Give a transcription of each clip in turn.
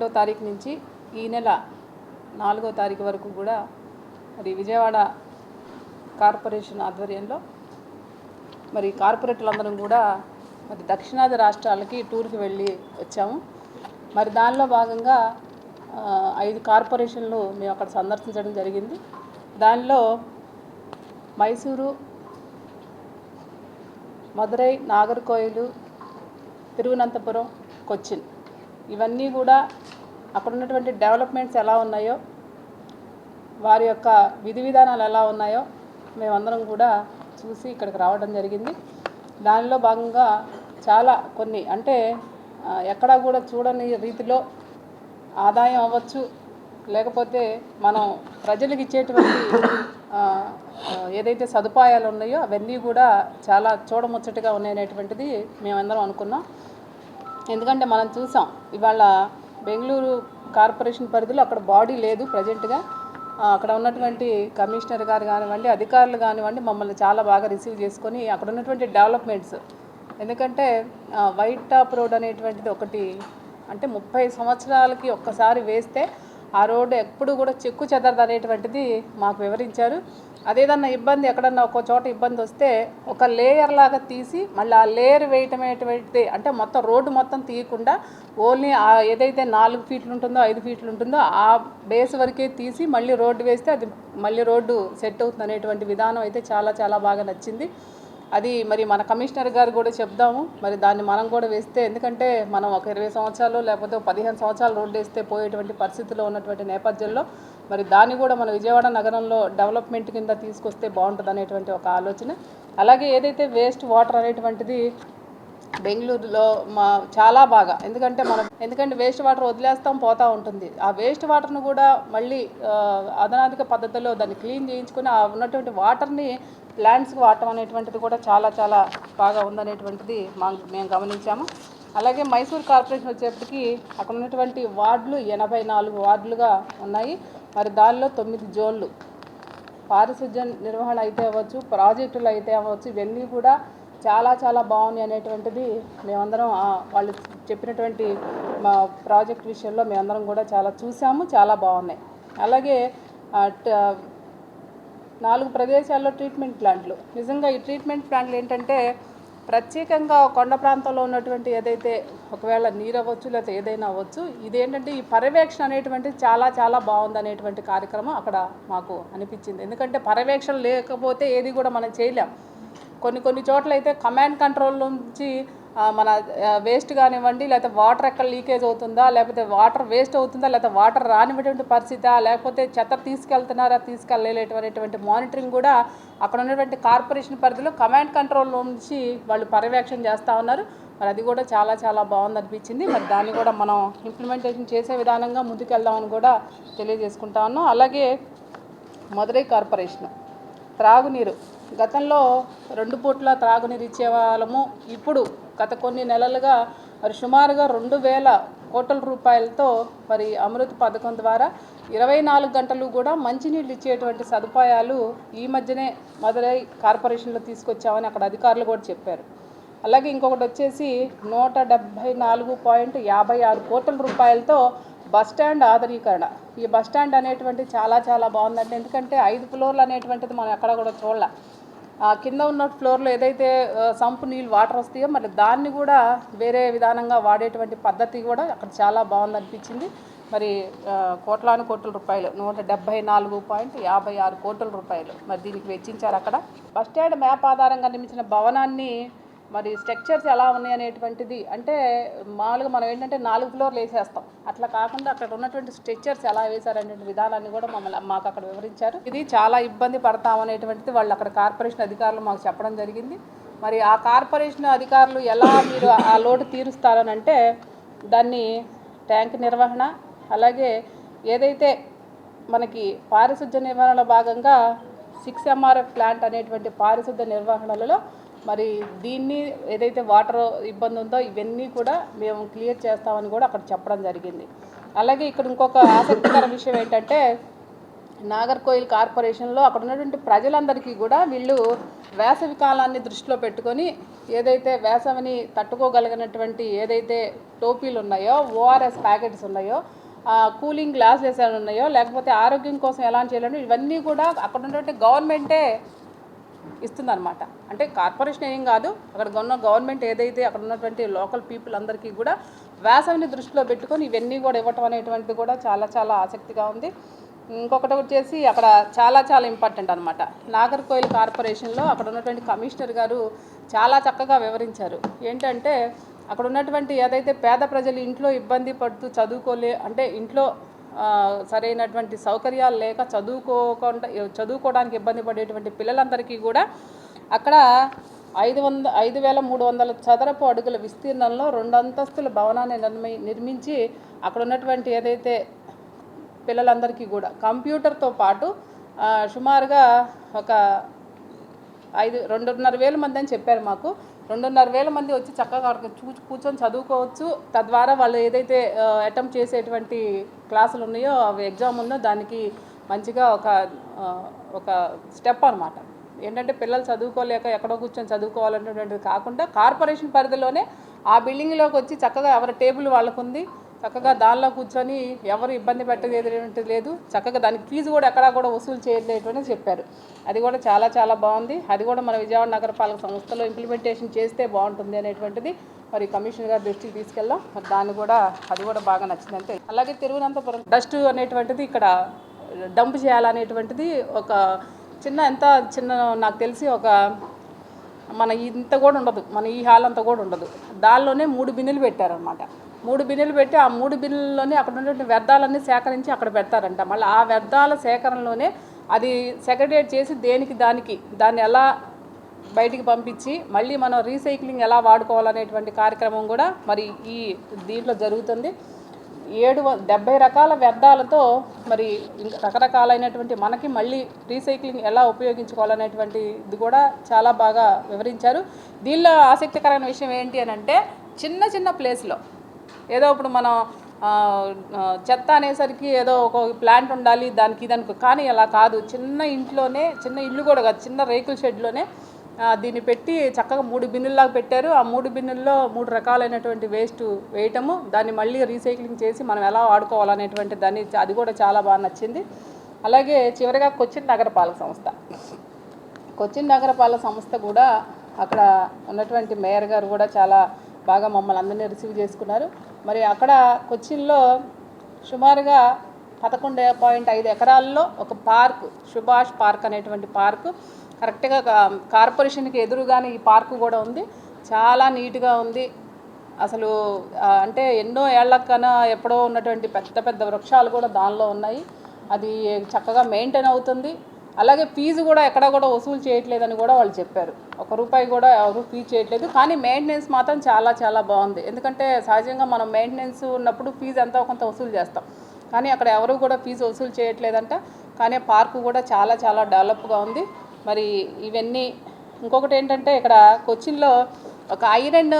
ఒకటో తారీఖు నుంచి ఈ నెల 4వ తారీఖు వరకు కూడా మరి విజయవాడ కార్పొరేషన్ ఆధ్వర్యంలో మరి కార్పొరేటర్లందరం కూడా మరి దక్షిణాది రాష్ట్రాలకి టూర్కి వెళ్ళి వచ్చాము. మరి దానిలో భాగంగా 5 కార్పొరేషన్లు మేము అక్కడ సందర్శించడం జరిగింది. దానిలో మైసూరు, మదురై, నాగర్కోయిలు, తిరువనంతపురం, కొచ్చిన్ ఇవన్నీ కూడా అక్కడ ఉన్నటువంటి డెవలప్మెంట్స్ ఎలా ఉన్నాయో, వారి యొక్క విధి విధానాలు ఎలా ఉన్నాయో మేమందరం కూడా చూసి ఇక్కడికి రావడం జరిగింది. దానిలో భాగంగా చాలా కొన్ని అంటే ఎక్కడా కూడా చూడని రీతిలో ఆదాయం అవ్వచ్చు, లేకపోతే మనం ప్రజలకు ఇచ్చేటువంటి ఏదైతే సదుపాయాలు ఉన్నాయో అవన్నీ కూడా చాలా చూడముచ్చటగా ఉన్నాయనేటువంటిది మేమందరం అనుకున్నాం. ఎందుకంటే మనం చూసాం ఇవాళ బెంగళూరు కార్పొరేషన్ పరిధిలో అక్కడ బాడీ లేదు ప్రజెంట్గా. అక్కడ ఉన్నటువంటి కమిషనర్ గారు కానివ్వండి, అధికారులు కానివ్వండి మమ్మల్ని చాలా బాగా రిసీవ్ చేసుకొని అక్కడ ఉన్నటువంటి డెవలప్మెంట్స్, ఎందుకంటే వైట్ టాప్ రోడ్ అనేటువంటిది ఒకటి అంటే 30 సంవత్సరాలకి ఒక్కసారి వేస్తే ఆ రోడ్డు ఎప్పుడు కూడా చెక్కు చెదరదు అనేటువంటిది మాకు వివరించారు. అదేదన్నా ఇబ్బంది ఎక్కడన్నా ఒక చోట ఇబ్బంది వస్తే ఒక లేయర్ లాగా తీసి మళ్ళీ ఆ లేయర్ వేయటమేటువంటిది అంటే మొత్తం రోడ్డు మొత్తం తీయకుండా ఓన్లీ ఏదైతే 4 ఫీట్లు ఉంటుందో 5 ఫీట్లు ఉంటుందో ఆ బేస్ వరకే తీసి మళ్ళీ రోడ్డు వేస్తే అది మళ్ళీ రోడ్డు సెట్ అవుతుంది అనేటువంటి విధానం అయితే చాలా చాలా బాగా నచ్చింది. అది మరి మన కమిషనర్ గారు కూడా చెప్దాము, మరి దాన్ని మనం కూడా వేస్తే, ఎందుకంటే మనం ఒక 20 సంవత్సరాలు లేకపోతే 15 సంవత్సరాలు రోడ్డు వేస్తే పోయేటువంటి పరిస్థితిలో ఉన్నటువంటి నేపథ్యంలో మరి దాన్ని కూడా మన విజయవాడ నగరంలో డెవలప్మెంట్ కింద తీసుకొస్తే బాగుంటుంది అనేటువంటి ఒక ఆలోచన. అలాగే ఏదైతే వేస్ట్ వాటర్ అనేటువంటిది బెంగళూరులో చాలా బాగా, ఎందుకంటే వేస్ట్ వాటర్ వదిలేస్తాం పోతూ ఉంటుంది. ఆ వేస్ట్ వాటర్ను కూడా మళ్ళీ అధునాతన పద్ధతిలో దాన్ని క్లీన్ చేయించుకొని ఆ ఉన్నటువంటి వాటర్ని ప్లాంట్స్కి వాడటం అనేటువంటిది కూడా చాలా చాలా బాగా ఉందనేటువంటిది మేము గమనించాము. అలాగే మైసూర్ కార్పొరేషన్ వచ్చేప్పటికి అక్కడ ఉన్నటువంటి వార్డులు 84 వార్డులుగా ఉన్నాయి. మరి దానిలో 9 జోన్లు, పారిశుధ్య నిర్వహణ అయితే అవ్వచ్చు, ప్రాజెక్టులు అయితే అవ్వచ్చు, ఇవన్నీ కూడా చాలా చాలా బాగున్నాయి అనేటువంటిది మేమందరం వాళ్ళు చెప్పినటువంటి మా ప్రాజెక్ట్ విషయంలో మేమందరం కూడా చాలా చూసాము, చాలా బాగున్నాయి. అలాగే 4 ప్రదేశాల్లో ట్రీట్మెంట్ ప్లాంట్లు, నిజంగా ఈ ట్రీట్మెంట్ ప్లాంట్లు ఏంటంటే ప్రత్యేకంగా కొండ ప్రాంతంలో ఉన్నటువంటి ఏదైతే ఒకవేళ నీరు అవ్వచ్చు లేకపోతే ఏదైనా అవ్వచ్చు, ఇదేంటంటే ఈ పర్యవేక్షణ అనేటువంటిది చాలా చాలా బాగుంది అనేటువంటి కార్యక్రమం అక్కడ మాకు అనిపించింది. ఎందుకంటే పర్యవేక్షణ లేకపోతే ఏది కూడా మనం చేయలేం. కొన్ని చోట్ల అయితే కమాండ్ కంట్రోల్ నుంచి మన వేస్ట్ కానివ్వండి, లేకపోతే వాటర్ ఎక్కడ లీకేజ్ అవుతుందా, లేకపోతే వాటర్ వేస్ట్ అవుతుందా, లేకపోతే వాటర్ రానిటువంటి పరిస్థితి, లేకపోతే చెత్త తీసుకెళ్తున్నారా తీసుకెళ్ళలేటువంటి మానిటరింగ్ కూడా అక్కడ ఉన్నటువంటి కార్పొరేషన్ పరిధిలో కమాండ్ కంట్రోల్ నుంచి వాళ్ళు పర్యవేక్షణ చేస్తూ ఉన్నారు. మరి అది కూడా చాలా చాలా బాగుంది అనిపించింది. మరి దాన్ని కూడా మనం ఇంప్లిమెంటేషన్ చేసే విధానంగా ముందుకెళ్దామని కూడా తెలియజేసుకుంటా ఉన్నాం. అలాగే మదురై కార్పొరేషన్ త్రాగునీరు, గతంలో 2 పూట్ల త్రాగునీరు ఇచ్చేవాళ్ళము. ఇప్పుడు గత కొన్ని నెలలుగా మరి సుమారుగా 2000 కోట్ల రూపాయలతో మరి అమృత్ పథకం ద్వారా 24 గంటలు కూడా మంచినీళ్ళు ఇచ్చేటువంటి సదుపాయాలు ఈ మధ్యనే మదురై కార్పొరేషన్లో తీసుకొచ్చామని అక్కడ అధికారులు కూడా చెప్పారు. అలాగే ఇంకొకటి వచ్చేసి 174.56 కోట్ల రూపాయలతో బస్టాండ్ ఆధునీకరణ. ఈ బస్టాండ్ అనేటువంటి చాలా చాలా బాగుందండి. ఎందుకంటే 5 ఫ్లోర్లు అనేటువంటిది మనం ఎక్కడ కూడా చూడాల. కింద ఉన్న ఫ్లోర్లో ఏదైతే సంపు నీళ్ళు వాటర్ వస్తాయో మరి దాన్ని కూడా వేరే విధానంగా వాడేటువంటి పద్ధతి కూడా అక్కడ చాలా బాగుంది అనిపించింది. మరి కోట్లాను కోట్ల రూపాయలు 174.56 కోట్ల రూపాయలు మరి దీనికి వెచ్చించారు. అక్కడ బస్టాండ్ మ్యాప్ ఆధారంగా నిర్మించిన భవనాన్ని మరి స్ట్రక్చర్స్ ఎలా ఉన్నాయి అనేటువంటిది, అంటే మామూలుగా మనం ఏంటంటే 4 ఫ్లోర్లు వేసేస్తాం, అట్లా కాకుండా అక్కడ ఉన్నటువంటి స్ట్రక్చర్స్ ఎలా వేశారనేటువంటి విధానాన్ని కూడా మాకు అక్కడ వివరించారు. ఇది చాలా ఇబ్బంది పడతామనేటువంటిది వాళ్ళు అక్కడ కార్పొరేషన్ అధికారులు మాకు చెప్పడం జరిగింది. మరి ఆ కార్పొరేషన్ అధికారులు ఎలా మీరు ఆ లోటు తీరుస్తారనంటే దాన్ని ట్యాంక్ నిర్వహణ, అలాగే ఏదైతే మనకి పారిశుధ్య నిర్వహణలో భాగంగా 6MRF ప్లాంట్ అనేటువంటి పారిశుధ్య నిర్వహణలలో మరి దీన్ని ఏదైతే వాటర్ ఇబ్బంది ఉందో ఇవన్నీ కూడా మేము క్లియర్ చేస్తామని కూడా అక్కడ చెప్పడం జరిగింది. అలాగే ఇక్కడ ఇంకొక ఆసక్తికర విషయం ఏంటంటే నాగర్కోయిల్ కార్పొరేషన్లో అక్కడ ఉన్నటువంటి ప్రజలందరికీ కూడా వీళ్ళు వేసవి కాలాన్ని దృష్టిలో పెట్టుకొని ఏదైతే వేసవిని తట్టుకోగలిగినటువంటి ఏదైతే టోపీలు ఉన్నాయో, ఓఆర్ఎస్ ప్యాకెట్స్ ఉన్నాయో, కూలింగ్ గ్లాసెస్ ఏమైనా ఉన్నాయో, లేకపోతే ఆరోగ్యం కోసం ఎలా చేయాలని ఇవన్నీ కూడా అక్కడ ఉన్నటువంటి గవర్నమెంటే ఇస్తుందన్నమాట. అంటే కార్పొరేషన్ ఏం కాదు, అక్కడ ఉన్న గవర్నమెంట్ ఏదైతే అక్కడ ఉన్నటువంటి లోకల్ పీపుల్ అందరికీ కూడా వేసవిని దృష్టిలో పెట్టుకొని ఇవన్నీ కూడా ఇవ్వటం అనేటువంటిది కూడా చాలా చాలా ఆసక్తిగా ఉంది. ఇంకొకటి వచ్చేసి అక్కడ చాలా చాలా ఇంపార్టెంట్ అనమాట. నాగర్కోయిల్ కార్పొరేషన్లో అక్కడ ఉన్నటువంటి కమిషనర్ గారు చాలా చక్కగా వివరించారు. ఏంటంటే అక్కడ ఉన్నటువంటి ఏదైతే పేద ప్రజలు ఇంట్లో ఇబ్బంది పడుతూ అంటే ఇంట్లో సరైనటువంటి సౌకర్యాలు లేక చదువుకోవడానికి ఇబ్బంది పడేటువంటి పిల్లలందరికీ కూడా అక్కడ 5,300 చదరపు అడుగుల విస్తీర్ణంలో 2 అంతస్తుల భవనాన్ని నిర్మించి అక్కడ ఉన్నటువంటి ఏదైతే పిల్లలందరికీ కూడా కంప్యూటర్తో పాటు సుమారుగా ఒక 2,500 మంది అని చెప్పారు మాకు. 2,500 మంది వచ్చి చక్కగా కూర్చొని చదువుకోవచ్చు. తద్వారా వాళ్ళు ఏదైతే అటెంప్ట్ చేసేటువంటి క్లాసులు ఉన్నాయో, అవి ఎగ్జామ్ ఉందో దానికి మంచిగా ఒక స్టెప్ అనమాట. ఏంటంటే పిల్లలు చదువుకోలేక ఎక్కడో కూర్చొని చదువుకోవాలనేటువంటిది కాకుండా కార్పొరేషన్ పరిధిలోనే ఆ బిల్డింగ్లోకి వచ్చి చక్కగా ఎవరి టేబుల్ వాళ్ళకుంది, చక్కగా దానిలో కూర్చొని ఎవరు ఇబ్బంది పెట్టేది లేదు. చక్కగా దానికి ఫీజు కూడా ఎక్కడా కూడా వసూలు చేయలేటువంటి చెప్పారు. అది కూడా చాలా చాలా బాగుంది. అది కూడా మన విజయవాడ నగరపాలక సంస్థలో ఇంప్లిమెంటేషన్ చేస్తే బాగుంటుంది అనేటువంటిది మరి కమిషనర్ గారి దృష్టికి తీసుకెళ్ళాం. మరి అది కూడా బాగా నచ్చిందంటే, అలాగే తిరువనంతపురం డస్ట్ అనేటువంటిది ఇక్కడ డంప్ చేయాలనేటువంటిది ఒక చిన్న నాకు తెలిసి ఒక మన ఇంత కూడా ఉండదు, మన ఈ హాల్ అంతా కూడా ఉండదు. దానిలోనే 3 బిన్నులు పెట్టారనమాట. 3 బిన్నులు పెట్టి ఆ 3 బిన్నుల్లోనే అక్కడ ఉన్నటువంటి వ్యర్థాలన్నీ సేకరించి అక్కడ పెడతారంట. మళ్ళీ ఆ వ్యర్థాల సేకరణలోనే అది సెగ్రిగేట్ చేసి దాన్ని ఎలా బయటికి పంపించి మళ్ళీ మనం రీసైక్లింగ్ ఎలా వాడుకోవాలనేటువంటి కార్యక్రమం కూడా మరి దీంట్లో జరుగుతుంది. 70 రకాల వ్యర్థాలతో మరి రకరకాలైనటువంటి మనకి మళ్ళీ రీసైక్లింగ్ ఎలా ఉపయోగించుకోవాలనేటువంటి ఇది కూడా చాలా బాగా వివరించారు. దీనిలో ఆసక్తికరమైన విషయం ఏంటి అని అంటే, చిన్న ప్లేస్లో ఏదో ఇప్పుడు మనం చెత్త అనేసరికి ఏదో ఒక ప్లాంట్ ఉండాలి దానికి కానీ అలా కాదు. చిన్న ఇల్లు కూడా కాదు, చిన్న రేకుల షెడ్లోనే దీన్ని పెట్టి చక్కగా 3 బిన్నుల్లాగా పెట్టారు. ఆ 3 బిన్నుల్లో 3 రకాలైనటువంటి వేస్ట్ వేయటము, దాన్ని మళ్ళీ రీసైక్లింగ్ చేసి మనం ఎలా వాడుకోవాలనేటువంటి అది కూడా చాలా బాగా నచ్చింది. అలాగే చివరిగా కొచ్చిన్ నగరపాలక సంస్థ కూడా అక్కడ ఉన్నటువంటి మేయర్ గారు కూడా చాలా బాగా మమ్మల్ని అందరినీ రిసీవ్ చేసుకున్నారు. మరి అక్కడ కొచ్చిన్లో సుమారుగా 11.5 ఎకరాల్లో ఒక పార్కు, సుభాష్ పార్క్ అనేటువంటి పార్కు కరెక్ట్గా కార్పొరేషన్కి ఎదురుగానే ఈ పార్కు కూడా ఉంది. చాలా నీట్గా ఉంది. అసలు అంటే ఎన్నో ఏళ్లకన్నా ఎప్పుడో ఉన్నటువంటి పెద్ద వృక్షాలు కూడా దానిలో ఉన్నాయి. అది చక్కగా మెయింటైన్ అవుతుంది. అలాగే ఫీజు కూడా ఎక్కడ కూడా వసూలు చేయట్లేదని కూడా వాళ్ళు చెప్పారు. ₹1 కూడా ఎవరు ఫీజు చేయట్లేదు. కానీ మెయింటెనెన్స్ మాత్రం చాలా చాలా బాగుంది. ఎందుకంటే సహజంగా మనం మెయింటెనెన్స్ ఉన్నప్పుడు ఫీజు ఎంతో కొంత వసూలు చేస్తాం, కానీ అక్కడ ఎవరు కూడా ఫీజు వసూలు చేయట్లేదంట. కానీ పార్కు కూడా చాలా చాలా డెవలప్గా ఉంది. మరి ఇవన్నీ ఇంకొకటి ఏంటంటే, ఇక్కడ కొచ్చిన్లో ఒక ఐరన్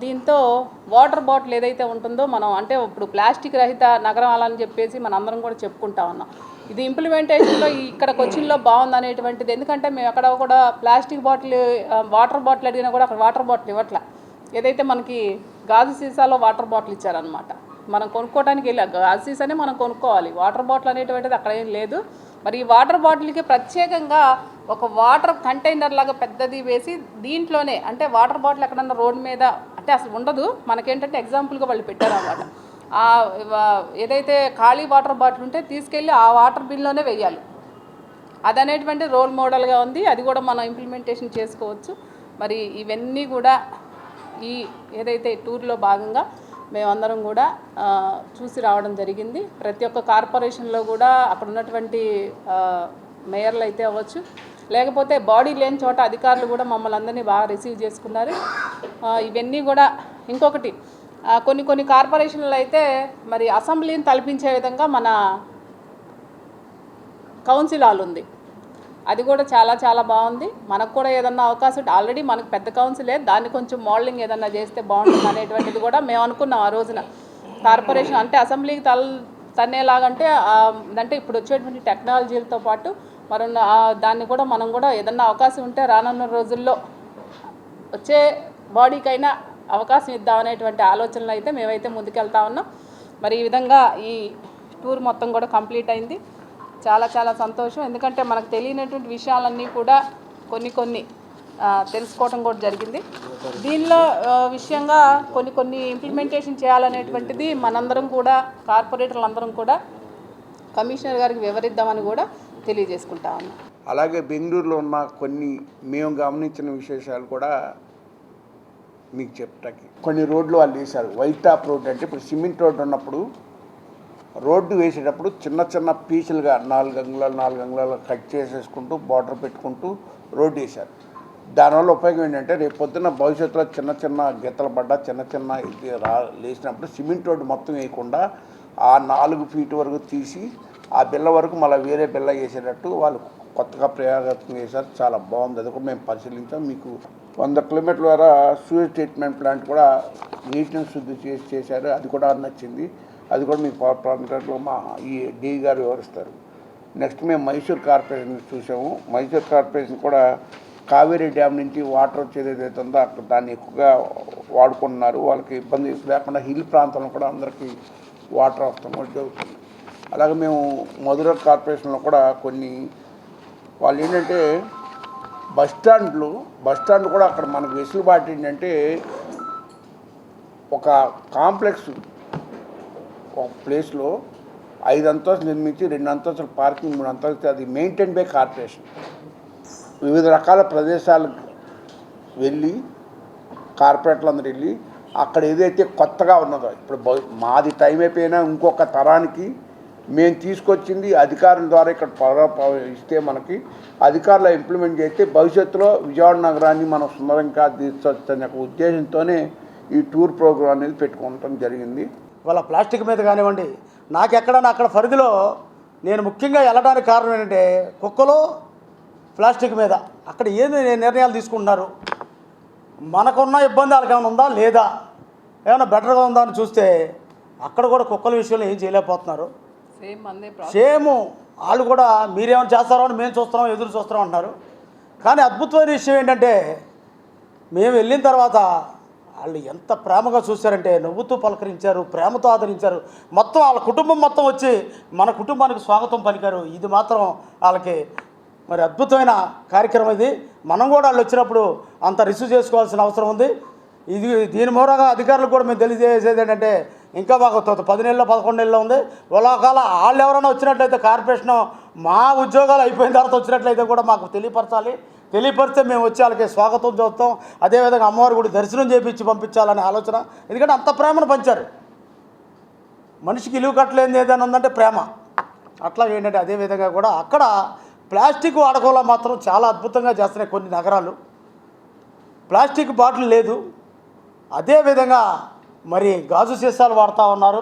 దీంతో వాటర్ బాటిల్ ఏదైతే ఉంటుందో, మనం అంటే ఇప్పుడు ప్లాస్టిక్ రహిత నగరం అని చెప్పేసి మన అందరం కూడా చెప్పుకుంటా ఉన్నాం. ఇది ఇంప్లిమెంటేషన్లో ఇక్కడ కొచ్చిన్లో బాగుంది అనేటువంటిది. ఎందుకంటే మేము ఎక్కడ కూడా ప్లాస్టిక్ బాటిల్ వాటర్ బాటిల్ అడిగినా కూడా అక్కడ వాటర్ బాటిల్ ఇవ్వట్లే. ఏదైతే మనకి గాజు సీసాలో వాటర్ బాటిల్ ఇచ్చారనమాట. మనం కొనుక్కోవడానికి వెళ్ళి గాజు సీసానే మనం కొనుక్కోవాలి, వాటర్ బాటిల్ అనేటువంటిది అక్కడ ఏం లేదు. మరి ఈ వాటర్ బాటిల్కి ప్రత్యేకంగా ఒక వాటర్ కంటైనర్ లాగా పెద్దది వేసి దీంట్లోనే, అంటే వాటర్ బాటిల్ ఎక్కడన్నా రోడ్డు మీద అంటే అసలు ఉండదు, మనకేంటంటే ఎగ్జాంపుల్గా వాళ్ళు పెట్టారన్నమాట. ఏదైతే ఖాళీ వాటర్ బాటిల్ ఉంటే తీసుకెళ్ళి ఆ వాటర్ బిన్లోనే వేయాలి. అది అనేటువంటి రోల్ మోడల్గా ఉంది. అది కూడా మనం ఇంప్లిమెంటేషన్ చేసుకోవచ్చు. మరి ఇవన్నీ కూడా ఏదైతే టూర్లో భాగంగా మేమందరం కూడా చూసి రావడం జరిగింది. ప్రతి ఒక్క కార్పొరేషన్లో కూడా అక్కడ ఉన్నటువంటి మేయర్లు అయితే అవ్వచ్చు, లేకపోతే బాడీ లేని చోట అధికారులు కూడా మమ్మల్ని అందరినీ బాగా రిసీవ్ చేసుకున్నారు. ఇవన్నీ కూడా ఇంకొకటి, కొన్ని కార్పొరేషన్లు అయితే మరి అసెంబ్లీని తలపించే విధంగా మన కౌన్సిల్ హాల్ ఉంది. అది కూడా చాలా చాలా బాగుంది. మనకు కూడా ఏదన్నా అవకాశం ఉంటే, ఆల్రెడీ మనకు పెద్ద కౌన్సిలే, దాన్ని కొంచెం మోడలింగ్ ఏదన్నా చేస్తే బాగుంటుంది అనేటువంటిది కూడా మేము అనుకున్నాం. ఆ రోజున కార్పొరేషన్ అంటే అసెంబ్లీకి తన్నేలాగంటే అంటే ఇప్పుడు వచ్చేటువంటి టెక్నాలజీలతో పాటు దాన్ని కూడా మనం కూడా ఏదన్నా అవకాశం ఉంటే రానున్న రోజుల్లో వచ్చే బాడీకైనా అవకాశం ఇద్దామనేటువంటి ఆలోచనలు అయితే మేమైతే ముందుకెళ్తా ఉన్నాం. మరి ఈ విధంగా ఈ టూర్ మొత్తం కూడా కంప్లీట్ అయింది. చాలా చాలా సంతోషం. ఎందుకంటే మనకు తెలియనటువంటి విషయాలన్నీ కూడా కొన్ని తెలుసుకోవడం కూడా జరిగింది. దీనిలో విషయంగా కొన్ని ఇంప్లిమెంటేషన్ చేయాలనేటువంటిది మనందరం కూడా కార్పొరేటర్లు అందరం కూడా కమిషనర్ గారికి వివరిద్దామని కూడా తెలియజేసుకుంటా ఉన్నాం. అలాగే బెంగళూరులో ఉన్న కొన్ని మేము గమనించిన విశేషాలు కూడా మీకు చెప్తాకి. కొన్ని రోడ్లు వాళ్ళు వేశారు. వైట్ టాప్ రోడ్ అంటే ఇప్పుడు సిమెంట్ రోడ్డు ఉన్నప్పుడు రోడ్డు వేసేటప్పుడు చిన్న పీసులుగా 4 అంగుళాలు కట్ చేసేసుకుంటూ బార్డర్ పెట్టుకుంటూ రోడ్డు వేశారు. దానివల్ల ఉపయోగం ఏంటంటే రేపు పొద్దున్న భవిష్యత్తులో చిన్న గీతలు పడ్డా చిన్న ఇది లేచినప్పుడు సిమెంట్ రోడ్డు మొత్తం వేయకుండా ఆ 4 ఫీట్ వరకు తీసి ఆ బిల్ల వరకు మళ్ళీ వేరే బిల్ల వేసేటట్టు వాళ్ళు కొత్తగా ప్రయోగాత్మకం చేశారు. చాలా బాగుంది. అది కూడా మేము పరిశీలించాం. మీకు 100 కిలోమీటర్ల ద్వారా సూయేజ్ ట్రీట్మెంట్ ప్లాంట్ కూడా నీటిని శుద్ధి చేశారు. అది కూడా నచ్చింది. అది కూడా మీకు పవర్ ప్లాంట్లో మా ఈ డి గారు వివరిస్తారు. నెక్స్ట్ మేము మైసూర్ కార్పొరేషన్ చూసాము. మైసూర్ కార్పొరేషన్ కూడా కావేరీ డ్యామ్ నుంచి వాటర్ వచ్చేది ఏదైతే ఉందో అక్కడ దాన్ని ఎక్కువగా వాడుకుంటున్నారు. వాళ్ళకి ఇబ్బంది లేకుండా హిల్ ప్రాంతంలో కూడా అందరికీ వాటర్ వస్తాం కూడా జరుగుతుంది. అలాగే మేము మధుర కార్పొరేషన్లో కూడా కొన్ని వాళ్ళు ఏంటంటే బస్ స్టాండ్ కూడా అక్కడ మనకు వెసులుబాటు ఏంటంటే ఒక కాంప్లెక్స్ ఒక ప్లేస్లో 5 అంతస్తులు నిర్మించి 2 అంతస్తులు పార్కింగ్ 3 అంతస్తులు అది మెయింటైన్ బై కార్పొరేషన్. వివిధ రకాల ప్రదేశాలకు వెళ్ళి కార్పొరేట్లు అందరూ వెళ్ళి అక్కడ ఏదైతే కొత్తగా ఉన్నదో ఇప్పుడు మాది టైం అయిపోయినా ఇంకొక తరానికి మేము తీసుకొచ్చింది అధికారుల ద్వారా ఇక్కడ ఇస్తే మనకి అధికారులు ఇంప్లిమెంట్ చేస్తే భవిష్యత్తులో విజయవాడ నగరాన్ని మనం సుందరంగా తీర్చొచ్చనే ఉద్దేశంతోనే ఈ టూర్ ప్రోగ్రాం అనేది పెట్టుకోవడం జరిగింది. వాళ్ళ ప్లాస్టిక్ మీద కానివ్వండి, నాకెక్కడన్నా అక్కడ పరిధిలో నేను ముఖ్యంగా వెళ్ళడానికి కారణం ఏంటంటే కుక్కలు ప్లాస్టిక్ మీద అక్కడ ఏది నిర్ణయాలు తీసుకుంటున్నారు, మనకున్న ఇబ్బంది వాళ్ళకి ఏమైనా ఉందా లేదా, ఏమైనా బెటర్గా ఉందా అని చూస్తే అక్కడ కూడా కుక్కల విషయంలో ఏం చేయలేకపోతున్నారు. సేమ్ వాళ్ళు కూడా మీరేమైనా చేస్తారో అని మేము చూస్తున్నాం, ఎదురు చూస్తున్నాం అంటున్నారు. కానీ అద్భుతమైన విషయం ఏంటంటే మేము వెళ్ళిన తర్వాత వాళ్ళు ఎంత ప్రేమగా చూశారంటే నవ్వుతూ పలకరించారు, ప్రేమతో ఆదరించారు. మొత్తం వాళ్ళ కుటుంబం మొత్తం వచ్చి మన కుటుంబానికి స్వాగతం పలికారు. ఇది మాత్రం వాళ్ళకి మరి అద్భుతమైన కార్యక్రమం. ఇది మనం కూడా వాళ్ళు వచ్చినప్పుడు అంత రిసీవ్ చేసుకోవాల్సిన అవసరం ఉంది. దీని మూలంగా అధికారులకు కూడా మేము తెలియజేసేది ఏంటంటే ఇంకా మాకు 10 నెలల్లో 11 నెలల్లో ఉంది. ఒకవేళ వాళ్ళు ఎవరైనా వచ్చినట్లయితే కార్పొరేషన్ మా ఉద్యోగాలు అయిపోయిన తర్వాత వచ్చినట్లయితే కూడా మాకు తెలియపరిస్తే మేము వచ్చి వాళ్ళకి స్వాగతం చూస్తాం. అదేవిధంగా అమ్మవారి గుడి దర్శనం చేయించి పంపించాలనే ఆలోచన. ఎందుకంటే అంత ప్రేమను పంచారు. మనిషికి ఇలువ కట్టలేనిది ఏదైనా ఉందంటే ప్రేమ. అట్లా ఏంటంటే అదేవిధంగా కూడా అక్కడ ప్లాస్టిక్ వాడకంలో మాత్రం చాలా అద్భుతంగా చేస్తున్నాయి కొన్ని నగరాలు. ప్లాస్టిక్ బాటిల్ లేదు. అదేవిధంగా మరి గాజు సీసాలు వాడుతూ ఉన్నారు.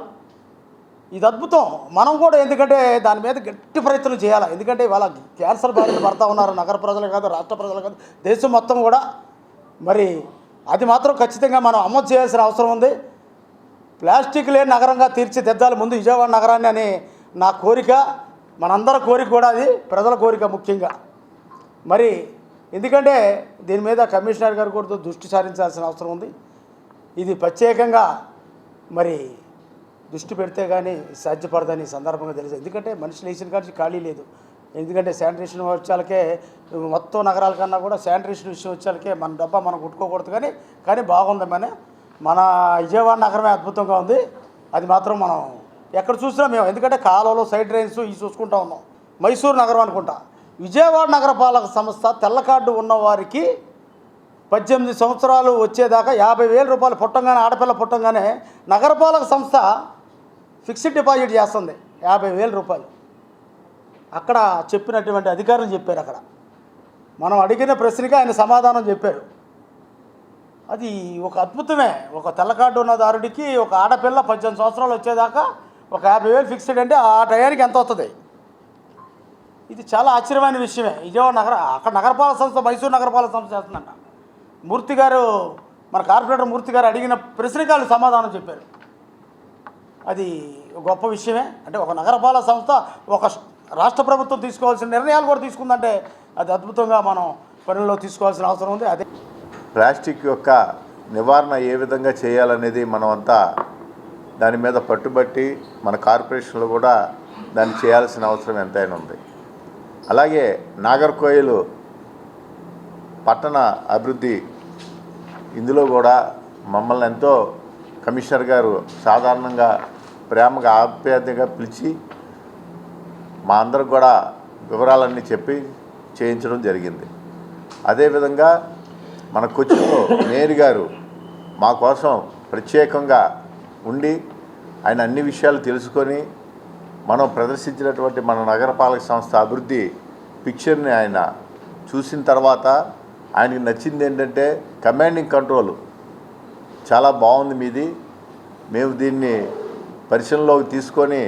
ఇది అద్భుతం. మనం కూడా ఎందుకంటే దాని మీద గట్టి ప్రయత్నం చేయాలి. ఎందుకంటే ఇవాళ క్యాన్సర్ బారిన పడుతూ ఉన్నారు. నగర ప్రజలు కాదు, రాష్ట్ర ప్రజలు కాదు, దేశం మొత్తం కూడా. మరి అది మాత్రం ఖచ్చితంగా మనం అమలు చేయాల్సిన అవసరం ఉంది. ప్లాస్టిక్ లేని నగరంగా తీర్చిదిద్దాలి ముందు విజయవాడ నగరాన్ని అని నా కోరిక, మనందరి కోరిక కూడా. అది ప్రజల కోరిక ముఖ్యంగా. మరి ఎందుకంటే దీని మీద కమిషనర్ గారు కూడా దృష్టి సారించాల్సిన అవసరం ఉంది. ఇది ప్రత్యేకంగా మరి దృష్టి పెడితే కానీ సాధ్యపడదని సందర్భంగా తెలియదు. ఎందుకంటే మనిషి లేచిన కానీ ఖాళీ లేదు. ఎందుకంటే శానిటేషన్ వచ్చాలకే మొత్తం నగరాల కన్నా కూడా శానిటేషన్ విషయం వచ్చాలకే మన డబ్బా మనం కొట్టుకోకూడదు. కానీ బాగుంది. మన విజయవాడ నగరమే అద్భుతంగా ఉంది. అది మాత్రం మనం ఎక్కడ చూసినా మేము ఎందుకంటే కాలువలో సైడ్ డ్రైన్స్ ఇవి చూసుకుంటా ఉన్నాం. మైసూరు నగరం అనుకుంటా. విజయవాడ నగరపాలక సంస్థ తెల్ల కార్డు ఉన్నవారికి 18 సంవత్సరాలు వచ్చేదాకా 50,000 రూపాయలు పుట్టంగానే, ఆడపిల్ల పుట్టంగానే నగరపాలక సంస్థ ఫిక్స్డ్ డిపాజిట్ చేస్తుంది 50,000 రూపాయలు. అక్కడ చెప్పినటువంటి అధికారులు చెప్పారు. అక్కడ మనం అడిగిన ప్రశ్నకి ఆయన సమాధానం చెప్పారు. అది ఒక అద్భుతమే. ఒక తెల్ల కార్డు ఉన్న దారుడికి ఒక ఆడపిల్ల 18 సంవత్సరాలు వచ్చేదాకా ఒక 50,000 ఫిక్స్డ్ అంటే ఆ టయానికి ఎంత అవుతుంది? ఇది చాలా ఆశ్చర్యమైన విషయమే. విజయవాడ అక్కడ నగరపాలక సంస్థ, మైసూరు నగరపాలక సంస్థ చేస్తుందంట. మూర్తి గారు, మన కార్పొరేటర్ మూర్తి గారు అడిగిన ప్రశ్నకి వాళ్ళు సమాధానం చెప్పారు. అది గొప్ప విషయమే. అంటే ఒక నగరపాలక సంస్థ ఒక రాష్ట్ర ప్రభుత్వం తీసుకోవాల్సిన నిర్ణయాలు కూడా తీసుకుందంటే అది అద్భుతంగా మనం పనుల్లో తీసుకోవాల్సిన అవసరం ఉంది. అదే ప్లాస్టిక్ యొక్క నివారణ ఏ విధంగా చేయాలనేది మనమంతా దాని మీద పట్టుబట్టి మన కార్పొరేషన్లో కూడా దాన్ని చేయాల్సిన అవసరం ఎంతైనా ఉంది. అలాగే నాగర్కోయిల్ పట్టణ అభివృద్ధి ఇందులో కూడా మమ్మల్ని ఎంతో కమిషనర్ గారు సాధారణంగా ప్రేమగా ఆప్యాయతగా పిలిచి మా అందరికి కూడా వివరాలన్నీ చెప్పి చేయించడం జరిగింది. అదేవిధంగా మన కొచ్చిలో మేయర్ గారు మా కోసం ప్రత్యేకంగా ఉండి ఆయన అన్ని విషయాలు తెలుసుకొని మనం ప్రదర్శించినటువంటి మన నగరపాలక సంస్థ అభివృద్ధి పిక్చర్ని ఆయన చూసిన తర్వాత ఆయనకి నచ్చింది ఏంటంటే కమాండింగ్ కంట్రోల్ చాలా బాగుంది మీది, మేము దీన్ని పరిశీలనలోకి తీసుకొని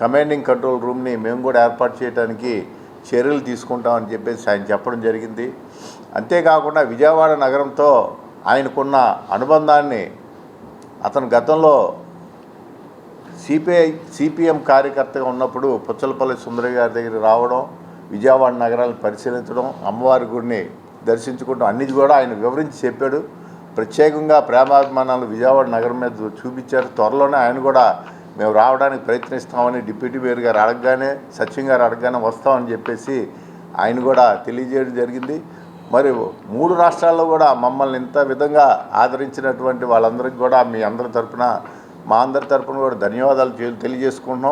కమాండింగ్ కంట్రోల్ రూమ్ని మేము కూడా ఏర్పాటు చేయడానికి చర్యలు తీసుకుంటామని చెప్పేసి ఆయన చెప్పడం జరిగింది. అంతేకాకుండా విజయవాడ నగరంతో ఆయనకున్న అనుబంధాన్ని అతను గతంలో సిపిఎం కార్యకర్తగా ఉన్నప్పుడు పుచ్చలపల్లి సుందరి గారి దగ్గర రావడం, విజయవాడ నగరాన్ని పరిశీలించడం, అమ్మవారి గుడిని దర్శించుకోవడం అన్నీ కూడా ఆయన వివరించి చెప్పాడు. ప్రత్యేకంగా ప్రేమాభిమానాలు విజయవాడ నగరం మీద చూపించారు. త్వరలోనే ఆయన కూడా మేము రావడానికి ప్రయత్నిస్తామని డిప్యూటీ మేయర్ గారు అడగగానే, సచిన్ గారు అడగగానే వస్తామని చెప్పేసి ఆయన కూడా తెలియజేయడం జరిగింది. మరి 3 రాష్ట్రాల్లో కూడా మమ్మల్ని ఇంత విధంగా ఆదరించినటువంటి వాళ్ళందరికీ కూడా మీ అందరి తరపున, మా అందరి తరపున కూడా ధన్యవాదాలు తెలియజేసుకుంటున్నాం.